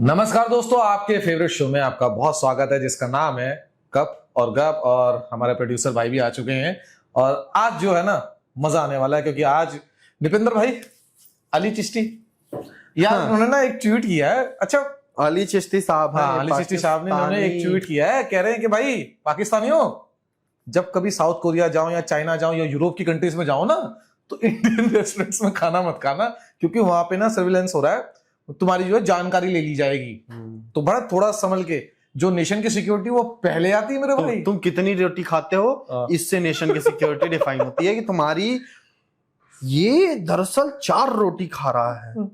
नमस्कार दोस्तों, आपके फेवरेट शो में आपका बहुत स्वागत है जिसका नाम है कप और गप। और हमारे प्रोड्यूसर भाई भी आ चुके हैं और आज जो है ना मजा आने वाला है, क्योंकि आज निपेंद्र भाई अली चिश्ती यार उन्होंने ना एक ट्वीट किया है। अच्छा, अली चिश्ती साहब है। हाँ, अली चिश्ती साहब ने उन्होंने एक ट्वीट किया है, कह रहे हैं कि भाई पाकिस्तानियों, जब कभी साउथ कोरिया जाओ या चाइना जाओ या यूरोप की कंट्रीज में जाओ ना, तो इंडियन रेस्टोरेंट्स में खाना मत खाना, क्योंकि वहां पे ना सर्विलेंस हो रहा है, तुम्हारी जो है जानकारी ले ली जाएगी। तो बड़ा थोड़ा संभल के, जो नेशन की सिक्योरिटी वो पहले आती है मेरे भाई। तुम कितनी रोटी खाते हो, इससे नेशन की सिक्योरिटी डिफाइन होती है कि तुम्हारी ये दरअसल 4 रोटी खा रहा है,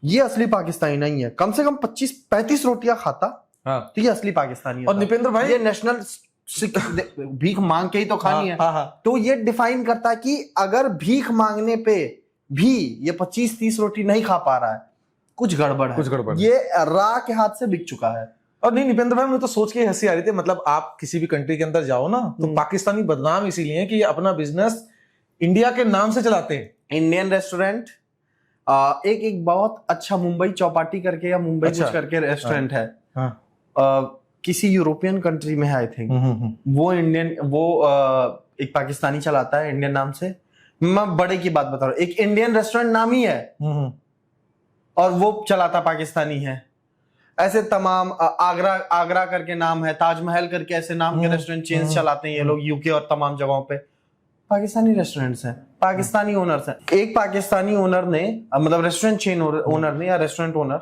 ये असली पाकिस्तानी नहीं है। कम से कम 25-35 रोटियां खाता, तो ये असली पाकिस्तानी है। और निपेंद्र भाई, ये नेशनल भीख मांग के ही तो खानी है। तो ये डिफाइन करता है कि अगर भीख मांगने पे भी ये 25-30 रोटी नहीं खा पा रहा है, कुछ गड़बड़ है। ये रा के हाथ से बिक चुका है। और नहीं निपेंद्र भाई, मुझे तो सोच के हंसी आ रही थी। मतलब आप किसी भी कंट्री के अंदर जाओ ना, तो पाकिस्तानी बदनाम इसीलिए है कि अपना बिजनेस इंडिया के नाम से चलाते हैं। इंडियन रेस्टोरेंट एक बहुत अच्छा मुंबई चौपाटी करके या मुंबई कुछ करके रेस्टोरेंट है। किसी यूरोपियन कंट्री में है आई थिंक। वो एक पाकिस्तानी चलाता है इंडियन नाम से। मैं बड़े की बात बता रहा हूँ, एक इंडियन रेस्टोरेंट नाम ही है और वो चलाता पाकिस्तानी है। ऐसे तमाम आगरा करके नाम है, ताजमहल करके ऐसे नाम के रेस्टोरेंट चेन्स चलाते हैं ये लोग यूके और तमाम जगहों पे। पाकिस्तानी रेस्टोरेंट्स हैं, पाकिस्तानी ओनर्स हैं। एक पाकिस्तानी ओनर ने, मतलब रेस्टोरेंट चेन ओनर ने, या रेस्टोरेंट ओनर,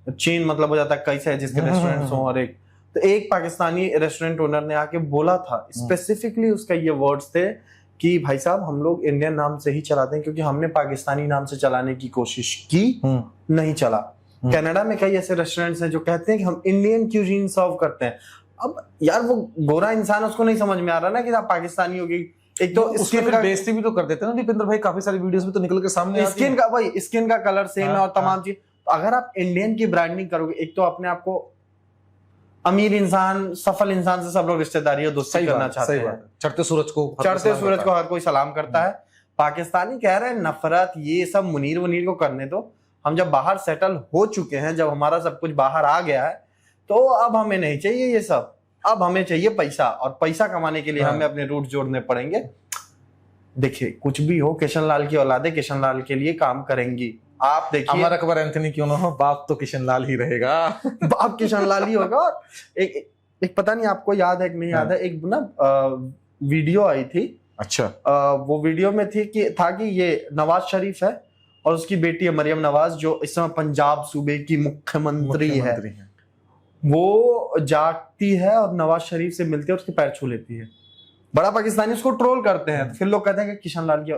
चेन मतलब हो जाता है कई से जिसके रेस्टोरेंट्स हो, और एक पाकिस्तानी रेस्टोरेंट ओनर ने आके बोला था, स्पेसिफिकली उसका ये वर्ड्स थे कि भाई साहब, हम लोग इंडियन नाम से ही चलाते हैं क्योंकि हमने पाकिस्तानी नाम से चलाने की कोशिश की, नहीं चला। कनाडा में कई ऐसे रेस्टोरेंट्स हैं जो कहते हैं कि हम इंडियन क्यूजीन सर्व करते हैं। अब यार वो गोरा इंसान, उसको नहीं समझ में आ रहा ना कि आप पाकिस्तानी होगी। एक तो उसकी फिर बेइज्जती भी तो कर देते हैं ना निपेंद्र भाई, काफी सारी वीडियोस में तो निकल के सामने आती है। स्किन का कलर सेम है और तमाम चीज। अगर आप इंडियन की ब्रांडिंग करोगे, एक तो अपने आप को अमीर इंसान, सफल इंसान से सब लोग रिश्तेदारी और दोस्ती करना चाहते हैं। चढ़ते सूरज को हर कोई सलाम करता है। पाकिस्तानी कह रहे हैं नफरत ये सब मुनीर को करने दो। हम जब बाहर सेटल हो चुके हैं, जब हमारा सब कुछ बाहर आ गया है, तो अब हमें नहीं चाहिए ये सब। अब हमें चाहिए पैसा, और पैसा कमाने के लिए हमें अपने रूट जोड़ने पड़ेंगे। देखिए, कुछ भी हो, किशन लाल की औलादे किशन लाल के लिए काम करेंगी। आप देखिए, अमर अकबर एंथनी क्यों ना हो, बाप तो किशन लाल ही रहेगा। बाप किशन लाल ही होगा। एक पता नहीं आपको याद है कि नहीं याद है, एक ना वीडियो आई थी। अच्छा, वो वीडियो में थी कि ये नवाज शरीफ है और उसकी बेटी है मरियम नवाज, जो इस समय पंजाब सूबे की मुख्यमंत्री है। वो जागती है और नवाज शरीफ से मिलती है और उसके पैर छू लेती है। बड़ा पाकिस्तानी उसको ट्रोल करते हैं। फिर लोग कहते हैं कि किशन लाल की,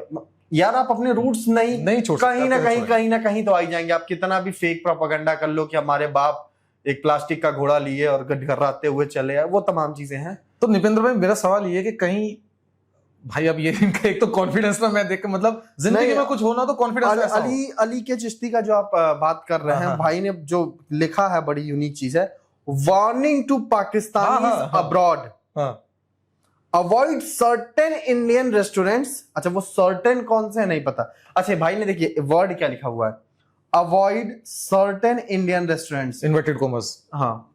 यार आप अपने रूट्स नहीं छोड़, कहीं ना कहीं तो आ ही जाएंगे। आप कितना भी फेक प्रोपेगेंडा कर लो कि हमारे बाप एक प्लास्टिक का घोड़ा लिए और घर्राते हुए चले आए, वो तमाम चीजें हैं। तो निपेंद्र भाई, मेरा सवाल ये है कि कहीं भाई, अब ये इनका एक तो कॉन्फिडेंस ना मैं देख के, मतलब जिंदगी में कुछ होना तो कॉन्फिडेंस। अली के चिश्ती का जो आप बात कर रहे हैं, भाई ने जो लिखा है बड़ी यूनिक चीज है। Warning to Pakistanis abroad, avoid certain Indian restaurants. अच्छा, वो सर्टेन कौन से है नहीं पता। अच्छा, भाई ने देखिए वर्ड क्या लिखा हुआ है, avoid certain Indian restaurants, inverted commas. हाँ,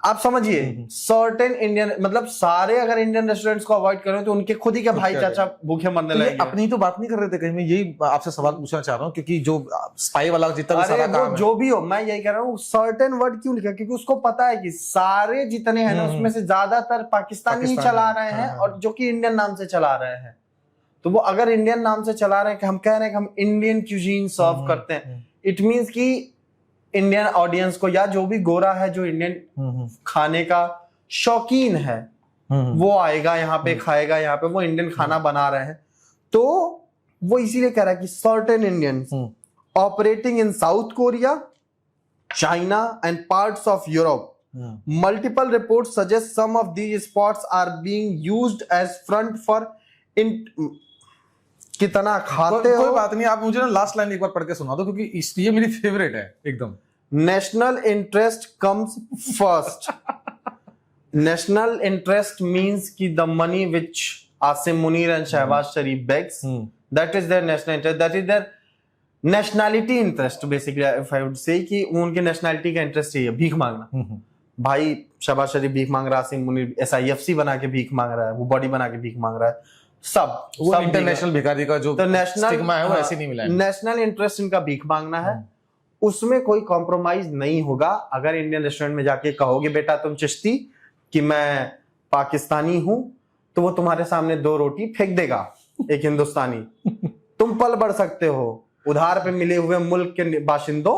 आप समझिए, सर्टेन इंडियन मतलब सारे अगर इंडियन रेस्टोरेंट्स को अवॉइड करें तो उनके खुद ही के भाई चाचा भूखे मरने लगेंगे। अपनी तो बात नहीं कर रहे थे कहीं, मैं यही आपसे सवाल पूछना चाह रहा हूँ, क्योंकि जो स्पाई वाला जितना भी सारा काम है, जो भी हो, मैं यही कह रहा हूँ, सर्टेन वर्ड क्यों लिखा, क्योंकि उसको पता है कि सारे जितने हैं ना, उसमें से ज्यादातर पाकिस्तानी ही चला रहे हैं, और जो कि इंडियन नाम से चला रहे हैं। तो वो अगर इंडियन नाम से चला रहे हैं कि हम कह रहे हैं कि हम इंडियन क्यूजीन सर्व करते हैं, इट मीन्स कि इंडियन ऑडियंस को, या जो भी गोरा है जो इंडियन खाने का शौकीन है, वो आएगा यहाँ पे, खाएगा यहाँ पे। वो इंडियन खाना बना रहे हैं, तो वो इसीलिए कह रहा है कि certain Indians operating in South Korea, China and parts of Europe, multiple reports suggest some of these spots are being used as front for कितना खाते हो। कोई बात नहीं, आप मुझे ना लास्ट लाइन एक बार पढ़ के सुना दो, क्योंकि ये मेरी फेवरेट है एकदम। National interest comes first. National interest means कि the money which Asim Munir and Shahbaz Sharif begs, that is their national interest, that is their nationality interest basically if I would say कि उनके नेशनैलिटी का इंटरेस्ट है भीख मांगना। भाई शहबाज शरीफ भीख मांग रहा है, आसिम मुनीर SIFC बना के भीख मांग रहा है, वो बॉडी बना के भीख मांग रहा है, सब इंटरनेशनल भिखारी का जो तो स्टिग्मा है वो ऐसे नहीं मिला है। नेशनल इंटरेस्ट इनका भीख मांगना है, उसमें कोई कॉम्प्रोमाइज नहीं होगा। अगर इंडियन रेस्टोरेंट में जाके कहोगे बेटा तुम चिश्ती कि मैं पाकिस्तानी हूं, तो वो तुम्हारे सामने 2 रोटी फेंक देगा एक हिंदुस्तानी। तुम पल बढ़ सकते हो, उधार पे मिले हुए मुल्क के बाशिंदों,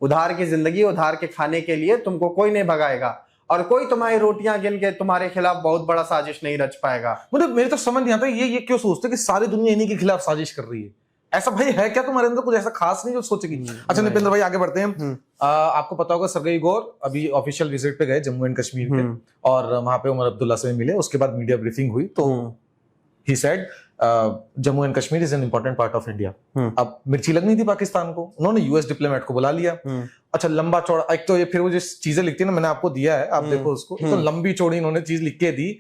उधार की जिंदगी, उधार के खाने के लिए तुमको कोई नहीं भगाएगा, और कोई तुम्हारी रोटियां गिन के तुम्हारे खिलाफ बहुत बड़ा साजिश नहीं रच पाएगा। मतलब मेरे तो समझ नहीं आता ये क्यों सोचते कि सारी दुनिया इन्हीं के खिलाफ साजिश कर रही है। ऐसा भाई है क्या तुम्हारे अंदर कुछ ऐसा खास नहीं जो सोचेगी? अच्छा निपेंद्र भाई आगे बढ़ते हैं। आपको पता होगा सर्गेई गौर अभी ऑफिशियल विजिट पे गए जम्मू एंड कश्मीर के, और वहां पे उमर अब्दुल्ला से मिले। उसके बाद मीडिया ब्रीफिंग हुई तो he said Jammu and Kashmir is an important part of India. अब मिर्ची लगनी थी पाकिस्तान को, उन्होंने US डिप्लोमेट को बुला लिया। अच्छा लंबा चौड़ा, एक तो ये फिर वो जो चीजें लिखती है ना, मैंने आपको दिया है, आप देखो उसको, तो लंबी चौड़ी इन्होंने चीज लिख के दी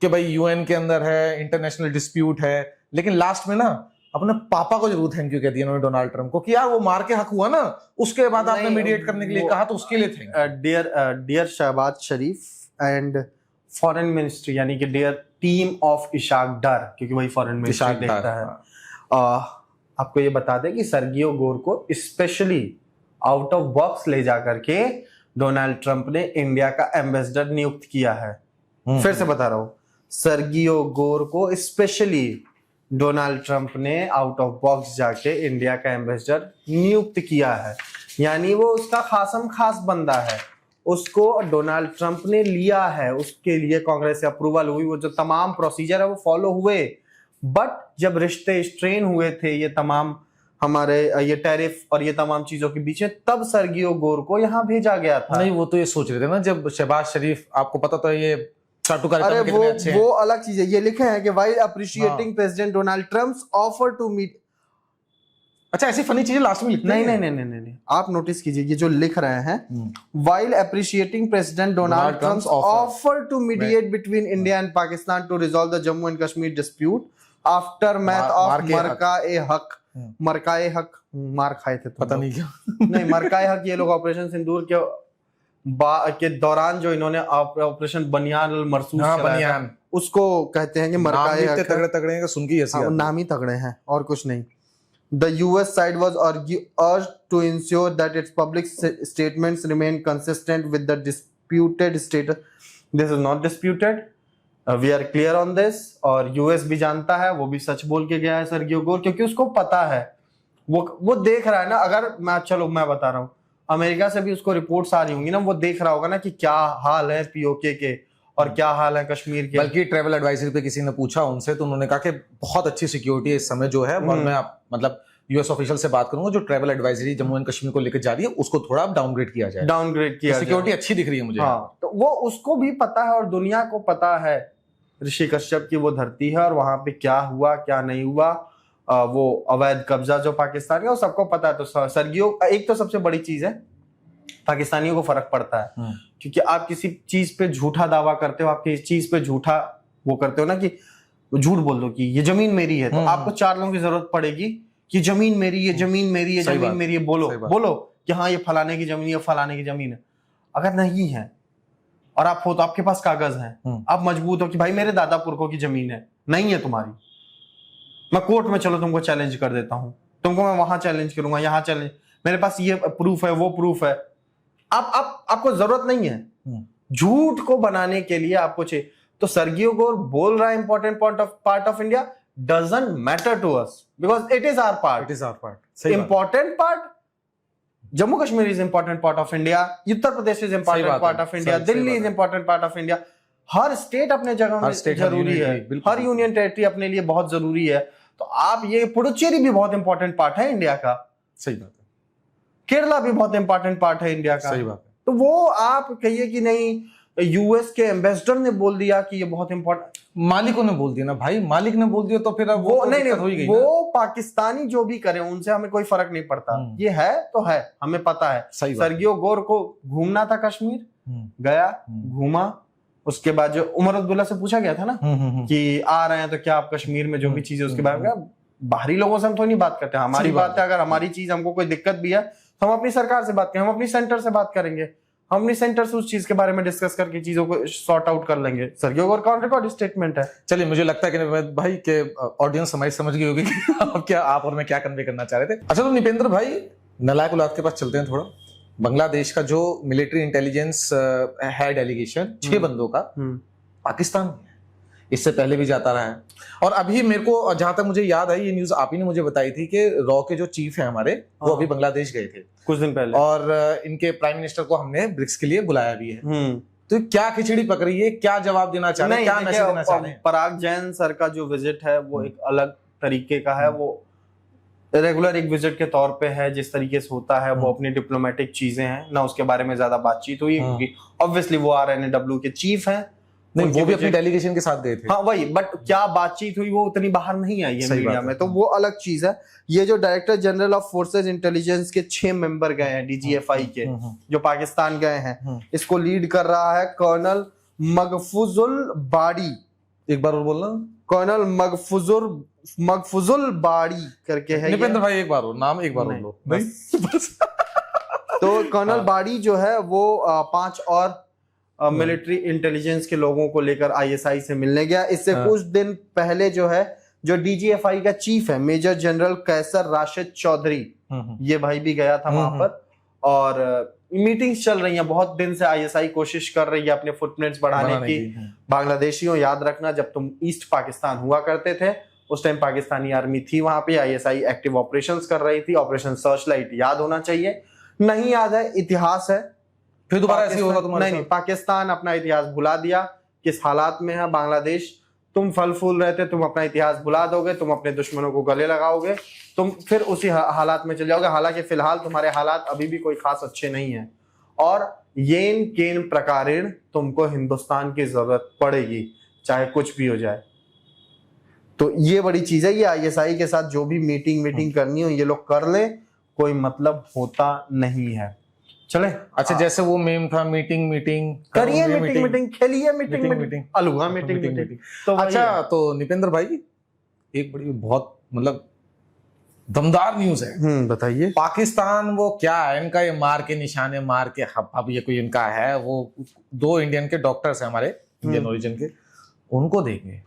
कि भाई UN के अंदर है, इंटरनेशनल डिस्प्यूट है, लेकिन लास्ट में ना अपने पापा को जरूर थैंक यू कह दिया उन्होंने डोनाल्ड ट्रम्प को कि यार वो मार के हक हुआ ना, उसके बाद आपने मीडिएट करने के लिए कहा, तो उसके लिए thank you. Dear Shehbaz Sharif and foreign ministry, यानी कि dear team of Ishaq Dar, क्योंकि वही फॉरेन मिनिस्ट्री देखता है। आपको ये बता दें कि सर्गियो गोर को स्पेशली आउट ऑफ बॉक्स ले जा करके डोनाल्ड ट्रंप ने इंडिया का एम्बेसडर नियुक्त किया है। फिर से बता रहा हूं, सर्गियो गोर को स्पेशली डोनाल्ड ट्रंप ने आउट ऑफ बॉक्स जाके इंडिया का एम्बेसडर नियुक्त किया है, यानी वो उसका खासम खास बंदा है, उसको डोनाल्ड ट्रंप ने लिया है, उसके लिए कांग्रेस से अप्रूवल हुई, वो जो तमाम प्रोसीजर है वो फॉलो हुए। बट जब रिश्ते स्ट्रेन हुए थे ये तमाम हमारे ये टैरिफ और ये तमाम चीजों के बीच में, तब सर्गियो गोर को यहाँ भेजा गया था। नहीं वो तो ये सोच रहे थे ना जब शहबाज शरीफ, आपको पता तो ये अरे वो अलग चीज है। ये लिखे हैं कि while appreciating president Donald Trump's offer to meet. अच्छा ऐसी फनी चीजें लास्ट में लिखते हैं? नहीं, आप नोटिस कीजिए ये जो लिख रहे हैं, while appreciating president Donald Trump's offer to mediate between India and Pakistan to resolve the Jammu and Kashmir dispute aftermath of Marka e Haq मार खाए थे पता नहीं क्या नहीं मरकाए हक, ये लोग ऑपरेशन सिंदूर के दौरान जो इन्होंने ऑपरेशन बनियान मरसूस चलाया, उसको कहते हैं कि मरकाए हक। तगड़े हैं, सुन के ऐसे नाम ही तगड़े हैं और कुछ नहीं। The US side was urged to ensure that its public statements remain consistent with the disputed status. This is not disputed. We are clear on this. और US भी जानता है, वो भी सच बोल के गया है सर्गियो गोर, क्योंकि उसको पता है, वो देख रहा है ना। अगर मैं बता रहा हूँ, अमेरिका से भी उसको रिपोर्ट्स आ रही होंगी ना, वो देख रहा होगा ना कि क्या हाल है POK के और क्या हाल है कश्मीर के। बल्कि ट्रैवल एडवाइजरी पे किसी ने पूछा उनसे, तो उन्होंने कहा कि बहुत अच्छी सिक्योरिटी इस समय जो है, और मैं मतलब US ऑफिशियल से बात करूंगा, जो travel advisory Jammu and Kashmir को लेकर जा रही है उसको थोड़ा डाउनग्रेड किया जाए, सिक्योरिटी अच्छी दिख रही है मुझे। हाँ, तो वो उसको भी पता है और दुनिया को पता है ऋषि कश्यप की वो धरती है, और वहां पे क्या हुआ क्या नहीं हुआ, वो अवैध कब्जा जो पाकिस्तान का, वो सबको पता है। तो सर्गियो एक तो सबसे बड़ी चीज है, पाकिस्तानियों को फर्क पड़ता है, क्योंकि आप किसी चीज पे झूठा दावा करते हो, आप किसी चीज पे झूठा वो करते हो ना, कि झूठ बोल दो कि ये जमीन मेरी है, तो आपको 4 लोगों की जरूरत पड़ेगी कि जमीन मेरी, ये जमीन मेरी, ये जमीन मेरी है, बोलो कि हाँ ये फलाने की जमीन, ये फलाने की जमीन है। अगर नहीं है और आप हो तो आपके पास कागज हैं, आप मजबूत हो कि भाई मेरे दादा पुरखों की जमीन है, नहीं है तुम्हारी, मैं कोर्ट में चलो तुमको चैलेंज कर देता हूं, तुमको मैं वहां चैलेंज करूंगा, यहाँ चैलेंज, मेरे पास ये प्रूफ है, वो प्रूफ है। आपको जरूरत नहीं है झूठ को बनाने के लिए, आपको चाहिए। तो सर्गियो गोर बोल रहा है important part of India doesn't matter to us because it is our part. It is our part. Important part. Jammu Kashmir is important part of India. Uttar Pradesh is important part of India. Delhi is important part of India. Her state अपने जगह में जरूरी है, हर union territory अपने लिए बहुत जरूरी है। तो आप ये पुडुचेरी भी बहुत इंपॉर्टेंट पार्ट है इंडिया का, सही बात है, केरला भी बहुत इंपॉर्टेंट पार्ट है इंडिया का, सही बात है। तो वो आप कहिए कि नहीं US के एम्बेसडर ने बोल दिया कि ये बहुत इंपॉर्टेंट, मालिकों ने बोल दिया ना भाई, मालिक ने बोल दिया तो फिर वो नहीं, वो पाकिस्तानी जो भी करे उनसे हमें कोई फर्क नहीं पड़ता, ये है तो है, हमें पता है। सर्गियो गोर को घूमना था कश्मीर, गया घूमा, उसके बाद जो उमर अब्दुल्ला से पूछा गया था ना कि आ रहे हैं तो क्या आप कश्मीर में जो भी चीजें उसके बारे में, बाहरी लोगों से हम तो नहीं बात करते, हमारी बात है, अगर हमारी चीज हमको कोई दिक्कत भी है तो हम अपनी सरकार से बात करें, हम अपनी सेंटर से बात करेंगे, हम अपनी सेंटर से उस चीज के बारे में डिस्कस करके चीजों को सॉर्ट आउट कर लेंगे। सर ये और कॉन रिकॉर्ड स्टेटमेंट है। चलिए, मुझे लगता है कि निपेंद्र भाई के ऑडियंस हमारी समझ गई होगी कि आप और मैं क्या कन्वे करना चाह रहे थे। अच्छा, तो निपेंद्र भाई नलायक औलाद के पास चलते हैं थोड़ा। बांग्लादेश का जो मिलिट्री इंटेलिजेंस है डेलीगेशन 6 बंदों का पाकिस्तान में है, इससे पहले भी जाता रहा है। और अभी मेरे को जहां तक मुझे याद आई, ये न्यूज आप ही ने मुझे बताई थी कि रॉ के जो चीफ हैं हमारे, वो अभी बांग्लादेश गए थे कुछ दिन पहले, और इनके प्राइम मिनिस्टर को हमने ब्रिक्स के लिए बुलाया भी है। तो क्या खिचड़ी पक रही है, क्या जवाब देना चाह रहे हैं, क्या मैसेज देना चाह रहे हैं? पराग जैन सर का जो विजिट है वो एक अलग तरीके का है, वो रेगुलर एक विजिट के तौर पे है, जिस तरीके से होता है वो अपनी डिप्लोमेटिक चीजें हैं ना, उसके बारे में ज्यादा बातचीत हुई क्योंकि ऑब्वियसली वो RNAW के चीफ हैं। नहीं, वो भी अपनी डेलीगेशन के साथ गए थे। हाँ वही, बट क्या बातचीत हुई वो उतनी बाहर नहीं आई है मीडिया में, तो वो अलग चीज है। ये जो director general of forces intelligence के 6 मेंबर गए हैं DGFI के, जो पाकिस्तान गए हैं, इसको लीड कर रहा है कर्नल मगफुजुल बाड़ी। एक बार और बोलना। कर्नल मगफुजुल बाड़ी करके है। निपेंद्र भाई एक बार और नाम एक बार और लो। तो कर्नल बाड़ी जो है वो 5 और मिलिट्री इंटेलिजेंस के लोगों को लेकर ISI से मिलने गया। इससे कुछ दिन पहले जो है, जो DGFI का चीफ है मेजर जनरल कैसर राशिद चौधरी, ये भाई भी गया था वहां पर, और मीटिंग्स चल रही हैं। बहुत दिन से ISI कोशिश कर रही है अपने फुटप्रिंट्स बढ़ाने की। बांग्लादेशियों, याद रखना जब तुम ईस्ट पाकिस्तान हुआ करते थे उस टाइम पाकिस्तानी आर्मी थी वहां पे, ISI एक्टिव ऑपरेशंस कर रही थी, ऑपरेशन सर्च लाइट याद होना चाहिए। नहीं याद है, इतिहास है, फिर दोबारा ऐसे होगा तुम्हारे नहीं, पाकिस्तान अपना इतिहास भुला दिया, किस हालात में है बांग्लादेश। तुम फल फूल रहते, तुम अपना इतिहास भुला दोगे, तुम अपने दुश्मनों को गले लगाओगे, तुम फिर उसी हालात में चले जाओगे। हालांकि फिलहाल तुम्हारे हालात अभी भी कोई खास अच्छे नहीं है, और येन केन प्रकारेण तुमको हिंदुस्तान की जरूरत पड़ेगी, चाहे कुछ भी हो जाए। तो ये बड़ी चीज है, ये ISI के साथ जो भी मीटिंग करनी हो ये लोग कर ले, कोई मतलब होता नहीं है। चले, अच्छा, जैसे वो मेम था, मीटिंग करिए, मीटिंग खेलिए, मीटिंग अलुआ मीटिंग। तो अच्छा, तो निपेंद्र भाई एक बड़ी बहुत मतलब दमदार न्यूज है। बताइए। पाकिस्तान वो क्या है, इनका ये मार के निशाने मार के अब ये कोई इनका है, वो 2 इंडियन के डॉक्टर्स हैं हमारे इंडियन ओरिजिन के, उनको देंगे।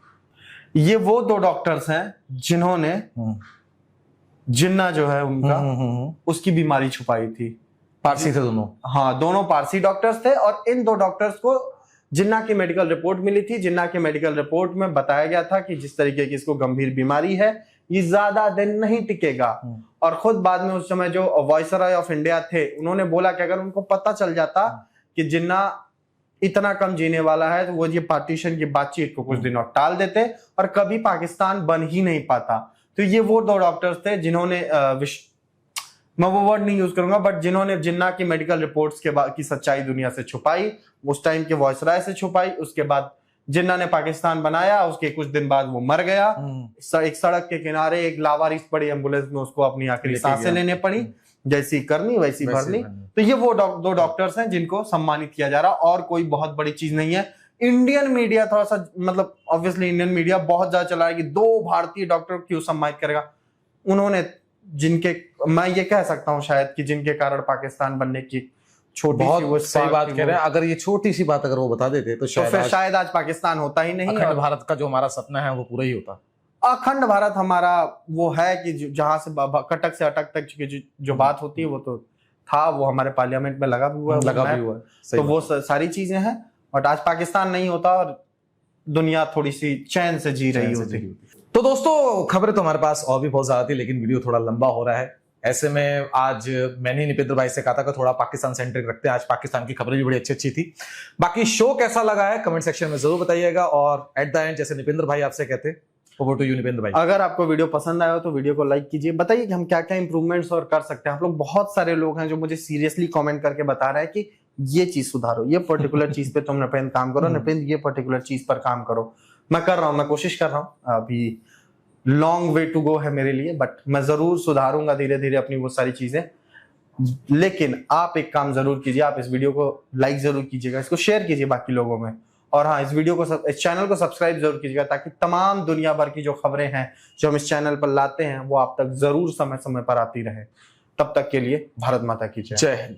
ये वो 2 डॉक्टर्स हैं जिन्होंने जिन्ना जो है उनका उसकी बीमारी छुपाई थी। पारसी थे दोनों। हाँ, दोनों पारसी डॉक्टर्स थे, और इन 2 डॉक्टर्स को जिन्ना की मेडिकल रिपोर्ट मिली थी। जिन्ना के मेडिकल रिपोर्ट में बताया गया था कि जिस तरीके की इसको गंभीर बीमारी है, ये ज्यादा दिन नहीं टिकेगा। और खुद बाद में उस समय जो वायसरॉय ऑफ इंडिया थे, उन्होंने बोला कि अगर उनको पता चल जाता कि जिन्ना इतना कम जीने वाला है तो वो ये पार्टीशन की बातचीत को कुछ दिन और टाल देते और कभी पाकिस्तान बन ही नहीं पाता। तो ये वो 2 डॉक्टर्स थे जिन्होंने मैं वो वर्ड नहीं यूज करूंगा, बट जिन्होंने जिन्ना की मेडिकल रिपोर्ट्स के बाद की सच्चाई दुनिया से छुपाई, उस टाइम के वायसराय से छुपाई। उसके बाद जिन्ना ने पाकिस्तान बनाया, उसके कुछ दिन बाद वो मर गया। एक सड़क के किनारे एक लावारिस पड़ी एम्बुलेंस में, उसको अपनी आखिरी सांसें लेने पड़ी, जैसी करनी वैसी भरनी। तो ये वो 2 डॉक्टर्स हैं जिनको सम्मानित किया जा रहा, और कोई बहुत बड़ी चीज नहीं है। इंडियन मीडिया थोड़ा सा, मतलब ऑब्वियसली इंडियन मीडिया बहुत ज्यादा चला है कि 2 भारतीय डॉक्टर क्यों सम्मानित करेगा। उन्होंने जिनके, मैं ये कह सकता हूं शायद कि जिनके कारण पाकिस्तान बनने की छोटी सी, वो सही बात कह रहे हैं। अगर ये छोटी सी बात अगर वो बता देते तो शायद आज पाकिस्तान होता ही नहीं। अखंड भारत का जो हमारा सपना है वो पूरा ही होता। अखंड भारत हमारा वो है कि जहां से कटक से अटक तक की जो बात होती है वो तो था, वो हमारे पार्लियामेंट में लगा भी हुआ है। तो वो सारी चीजें हैं, बट आज पाकिस्तान नहीं होता और दुनिया थोड़ी सी चैन से जी रही होती। तो दोस्तों, खबरें तो हमारे पास और भी बहुत ज्यादा थी, लेकिन वीडियो थोड़ा लंबा हो रहा है। ऐसे में आज मैंने निपेंद्र भाई से कहा था कि थोड़ा पाकिस्तान सेंट्रिक रखते हैं। आज पाकिस्तान की खबरें भी बड़ी अच्छी थी। बाकी शो कैसा लगा है कमेंट सेक्शन में जरूर बताइएगा, और एट द एंड जैसे निपेंद्र भाई आपसे कहते हैं, ओवर टू यू निपेंद्र भाई। अगर आपको वीडियो पसंद आया हो तो वीडियो को लाइक कीजिए, बताइए कि हम क्या क्या इंप्रूवमेंट्स और कर सकते हैं। आप लोग, बहुत सारे लोग हैं जो मुझे सीरियसली कमेंट करके बता रहे हैं कि ये चीज सुधारो, ये पर्टिकुलर चीज पे तुम निपेंद्र काम करो, निपेंद्र ये पर्टिकुलर चीज पर काम करो। मैं कर रहा हूँ, मैं कोशिश कर रहा हूँ। अभी लॉन्ग वे टू गो है मेरे लिए, बट मैं जरूर सुधारूंगा धीरे धीरे अपनी वो सारी चीजें। लेकिन आप एक काम जरूर कीजिए, आप इस वीडियो को लाइक जरूर कीजिएगा, इसको शेयर कीजिए बाकी लोगों में, और हाँ, इस चैनल को सब्सक्राइब जरूर कीजिएगा, ताकि तमाम दुनिया भर की जो खबरें हैं जो हम इस चैनल पर लाते हैं वो आप तक जरूर समय समय पर आती रहे। तब तक के लिए भारत माता की जय। जय हिंद।